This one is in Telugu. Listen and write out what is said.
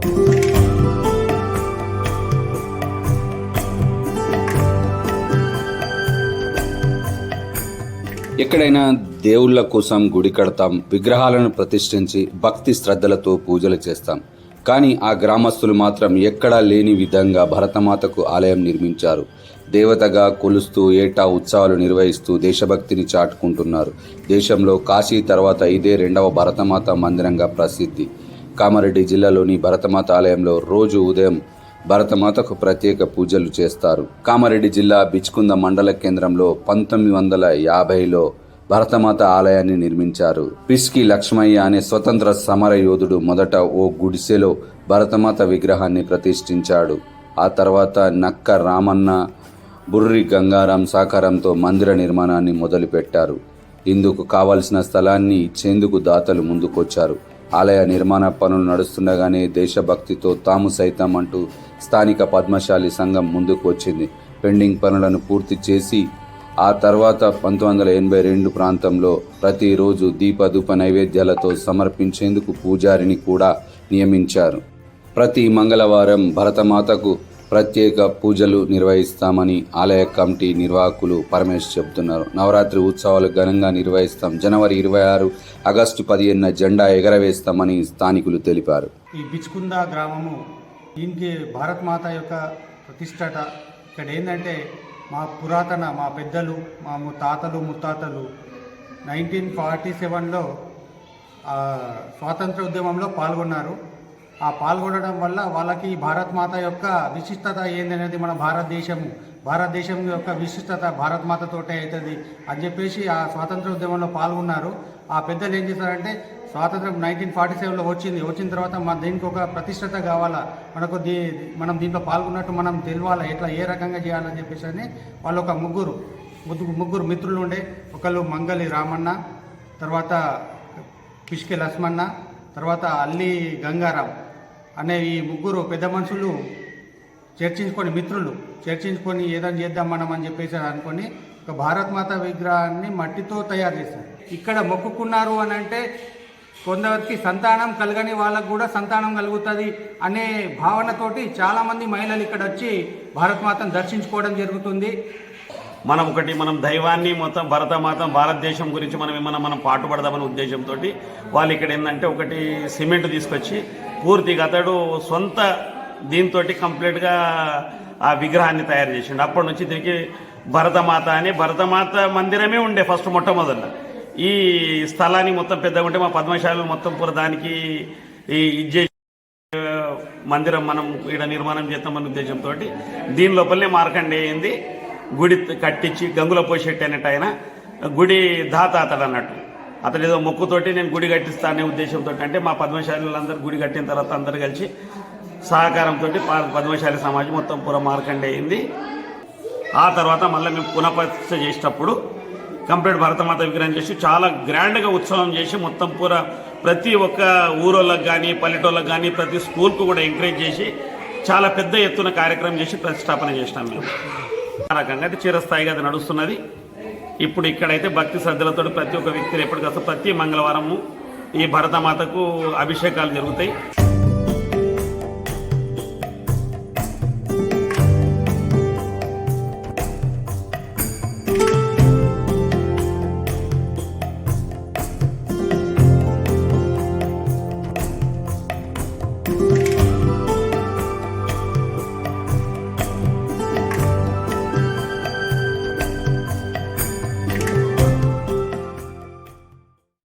ఎక్కడైనా దేవుళ్ళ కోసం గుడి కడతాం, విగ్రహాలను ప్రతిష్ఠించి భక్తి శ్రద్ధలతో పూజలు చేస్తాం. కానీ ఆ గ్రామస్తులు మాత్రం ఎక్కడా లేని విధంగా భరతమాతకు ఆలయం నిర్మించారు. దేవతగా కొలుస్తూ ఏటా ఉత్సవాలు నిర్వహిస్తూ దేశభక్తిని చాటుకుంటున్నారు. దేశంలో కాశీ తర్వాత ఇదే రెండవ భరతమాత మందిరంగా ప్రసిద్ధి. కామారెడ్డి జిల్లాలోని భరతమాత ఆలయంలో రోజు ఉదయం భరతమాతకు ప్రత్యేక పూజలు చేస్తారు. కామారెడ్డి జిల్లా బిచ్కుంద మండల కేంద్రంలో 1950లో భరతమాత ఆలయాన్ని నిర్మించారు. పిస్కి లక్ష్మయ్య అనే స్వతంత్ర సమర యోధుడు మొదట ఓ గుడిసెలో భరతమాత విగ్రహాన్ని ప్రతిష్ఠించాడు. ఆ తర్వాత నక్క రామన్న, బుర్రి గంగారాం సహకారంతో మందిర నిర్మాణాన్ని మొదలుపెట్టారు. ఇందుకు కావలసిన స్థలాన్ని ఇచ్చేందుకు దాతలు ముందుకొచ్చారు. ఆలయ నిర్మాణ పనులు నడుస్తుండగానే దేశభక్తితో తాము సైతం అంటూ స్థానిక పద్మశాలి సంఘం ముందుకు వచ్చింది. పెండింగ్ పనులను పూర్తి చేసి ఆ తర్వాత 1982 ప్రాంతంలో ప్రతిరోజు దీపధూప నైవేద్యాలతో సమర్పించేందుకు పూజారిని కూడా నియమించారు. ప్రతి మంగళవారం భరతమాతకు ప్రత్యేక పూజలు నిర్వహిస్తామని ఆలయ కమిటీ నిర్వాహకులు పరమేశ్ చెబుతున్నారు. నవరాత్రి ఉత్సవాలు ఘనంగా నిర్వహిస్తాం. జనవరి 26, ఆగస్టు 15 జెండా ఎగరవేస్తామని స్థానికులు తెలిపారు. ఈ బిచ్కుంద గ్రామము దీనికి భారత్ మాత యొక్క ప్రతిష్టట. ఇక్కడ ఏంటంటే మా పెద్దలు, మా తాతలు ముత్తాతలు 1947లో స్వాతంత్ర ఉద్యమంలో పాల్గొన్నారు. ఆ పాల్గొనడం వల్ల వాళ్ళకి భారత్ మాత యొక్క విశిష్టత ఏందనేది మన భారతదేశం యొక్క విశిష్టత భారత్ మాతతోటే అవుతుంది అని చెప్పేసి ఆ స్వాతంత్ర ఉద్యమంలో పాల్గొన్నారు. ఆ పెద్దలు ఏం చేశారంటే స్వాతంత్రం 1947లో వచ్చిన తర్వాత దీనికి ఒక ప్రతిష్టత కావాలా, మనం దీంట్లో పాల్గొన్నట్టు మనం తెలియాలా, ఎట్లా ఏ రకంగా చేయాలని చెప్పేసి అని వాళ్ళు ఒక ముగ్గురు మిత్రులు ఉండే. ఒకళ్ళు మంగలి రామన్న, తర్వాత పిష్కి లక్ష్మణ, తర్వాత అల్లి గంగారాం అనే ఈ ముగ్గురు పెద్ద మనుషులు చర్చించుకొని ఏదైనా చేద్దాం మనం అని చెప్పేసి అనుకొని ఒక భారత్ మాత విగ్రహాన్ని మట్టితో తయారు చేశారు. ఇక్కడ మొక్కుకున్నారు అని అంటే కొందరికి సంతానం కలగని వాళ్ళకు కూడా సంతానం కలుగుతుంది అనే భావనతోటి చాలామంది మహిళలు ఇక్కడ వచ్చి భారత్ మాతను దర్శించుకోవడం జరుగుతుంది. మనం దైవాన్ని మొత్తం భరతమాత భారతదేశం గురించి మనం పాటుపడదామనే ఉద్దేశంతో వాళ్ళు ఇక్కడ ఏంటంటే ఒకటి సిమెంట్ తీసుకొచ్చి పూర్తిగా అతడు సొంత దీంతో కంప్లీట్గా ఆ విగ్రహాన్ని తయారు చేసిండు. అప్పటి నుంచి దీనికి భరతమాత మందిరమే ఉండే ఫస్ట్ మొట్టమొదట. ఈ స్థలాన్ని మొత్తం పెద్దగా ఉంటే మా పద్మశాలను మొత్తం దానికి ఇది మందిరం మనం ఇక్కడ నిర్మాణం చేస్తామనే ఉద్దేశంతో దీని లోపలనే మార్కండేయింది గుడి కట్టించి గంగుల పోషెట్టి అనేట ఆయన గుడి దాత అతడు అన్నట్టు. అతడు ఏదో మొక్కుతోటి నేను గుడి కట్టిస్తా అనే ఉద్దేశంతో, అంటే మా పద్మశాలందరూ గుడి కట్టిన తర్వాత అందరు కలిసి సహకారంతో పద్మశాలి సమాజం మొత్తం మార్కండేయింది. ఆ తర్వాత మళ్ళీ మేము పునఃప్రతిష్ఠ చేసేటప్పుడు కంప్లీట్ భరతమాత విగ్రహం చేసి చాలా గ్రాండ్గా ఉత్సవం చేసి మొత్తం ప్రతి ఒక్క ఊరోళ్ళకి కానీ పల్లెటూళ్ళకి కానీ ప్రతి స్కూల్కు కూడా ఎంకరేజ్ చేసి చాలా పెద్ద ఎత్తున కార్యక్రమం చేసి ప్రతిష్టాపన చేసినాం మేము. ఆ రకంగా అయితే చిరస్థాయిగా అది నడుస్తున్నది. ఇప్పుడు ఇక్కడైతే భక్తి శ్రద్ధలతో ప్రతి ఒక్క వ్యక్తులు ఎప్పటికప్పుడు ప్రతి మంగళవారము ఈ భరతమాతకు అభిషేకాలు జరుగుతాయి.